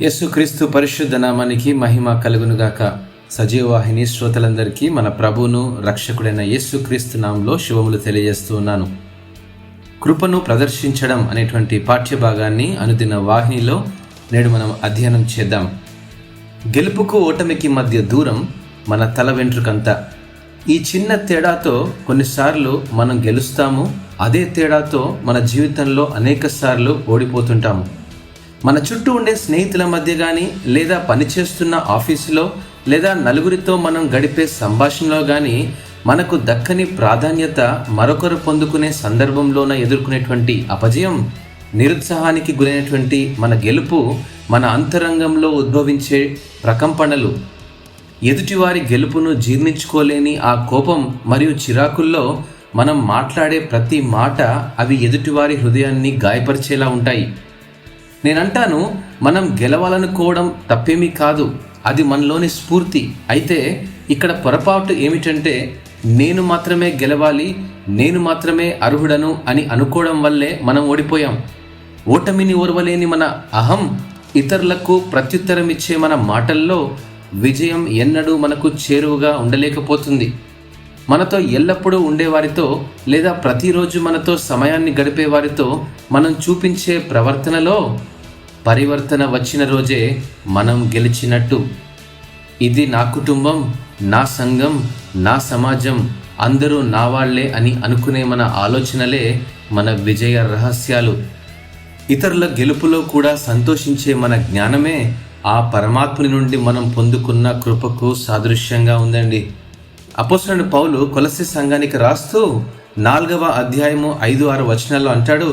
యేసుక్రీస్తు పరిశుద్ధ నామానికి మహిమ కలుగునుగాక. సజీవవాహిని శ్రోతలందరికీ మన ప్రభువును రక్షకుడైన యేసుక్రీస్తు నామంలో శుభములు తెలియజేస్తూ ఉన్నాను. కృపను ప్రదర్శించడం అనేటువంటి పాఠ్యభాగాన్ని అనుదిన వాహినిలో నేడు మనం అధ్యయనం చేద్దాం. గెలుపుకు ఓటమికి మధ్య దూరం మన తల వెంట్రుకంతా. ఈ చిన్న తేడాతో కొన్నిసార్లు మనం గెలుస్తాము, అదే తేడాతో మన జీవితంలో అనేక సార్లు ఓడిపోతుంటాము. మన చుట్టూ ఉండే స్నేహితుల మధ్య కానీ, లేదా పనిచేస్తున్న ఆఫీసులో, లేదా నలుగురితో మనం గడిపే సంభాషణలో కానీ మనకు దక్కని ప్రాధాన్యత మరొకరు పొందుకునే సందర్భంలోన ఎదుర్కొనేటువంటి అపజయం, నిరుత్సాహానికి గురైనటువంటి మన గెలుపు, మన అంతరంగంలో ఉద్భవించే ప్రకంపనలు, ఎదుటివారి గెలుపును జీర్ణించుకోలేని ఆ కోపం మరియు చిరాకుల్లో మనం మాట్లాడే ప్రతి మాట అవి ఎదుటివారి హృదయాన్ని గాయపరిచేలా ఉంటాయి. నేనంటాను, మనం గెలవాలనుకోవడం తప్పేమీ కాదు, అది మనలోని స్ఫూర్తి. అయితే ఇక్కడ పొరపాటు ఏమిటంటే, నేను మాత్రమే గెలవాలి, నేను మాత్రమే అర్హుడను అని అనుకోవడం వల్లే మనం ఓడిపోయాం. ఓటమిని ఓర్వలేని మన అహం, ఇతరులకు ప్రత్యుత్తరం ఇచ్చే మన మాటల్లో విజయం ఎన్నడూ మనకు చేరువగా ఉండలేకపోతుంది. మనతో ఎల్లప్పుడూ ఉండేవారితో, లేదా ప్రతిరోజు మనతో సమయాన్ని గడిపేవారితో మనం చూపించే ప్రవర్తనలో పరివర్తన వచ్చిన రోజే మనం గెలిచినట్టు. ఇది నా కుటుంబం, నా సంఘం, నా సమాజం, అందరూ నా వాళ్లే అని అనుకునే మన ఆలోచనలే మన విజయ రహస్యాలు. ఇతరుల గెలుపులో కూడా సంతోషించే మన జ్ఞానమే ఆ పరమాత్ముని నుండి మనం పొందుకున్న కృపకు సాదృశ్యంగా ఉందండి. అపోస్తలుడైన పౌలు కొలస్సీ సంఘానికి రాస్తూ 4వ అధ్యాయము 5-6 వచనాల్లో అంటాడు,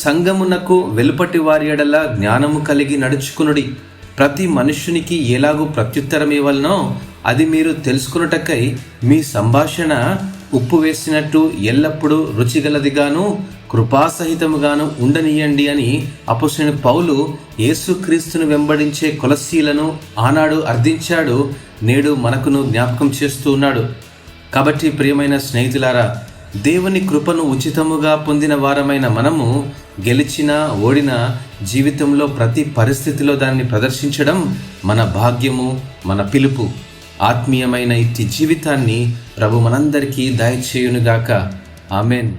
సంఘమునకు వెలుపటి వారి ఎడల జ్ఞానము కలిగి నడుచుకునుడి. ప్రతి మనుష్యునికి ఎలాగూ ప్రత్యుత్తరం ఇవ్వాలనో అది మీరు తెలుసుకున్నటకై మీ సంభాషణ ఉప్పు వేసినట్టు ఎల్లప్పుడూ రుచిగలదిగాను కృపాసహితముగాను ఉండనీయండి అని అపోస్తలుడైన పౌలు యేసుక్రీస్తును వెంబడించే కొలస్సీలను ఆనాడు అర్థించాడు, నేడు మనకును జ్ఞాపకం చేస్తూ ఉన్నాడు. కాబట్టి ప్రియమైన స్నేహితులారా, దేవుని కృపను ఉచితముగా పొందిన వారమైన మనము గెలిచినా ఓడినా జీవితంలో ప్రతి పరిస్థితిలో దాన్ని ప్రదర్శించడం మన భాగ్యము, మన పిలుపు. ఆత్మీయమైన ఇట్టి జీవితాన్ని ప్రభు మనందరికీ దయచేయునుగాక. ఆమెన్.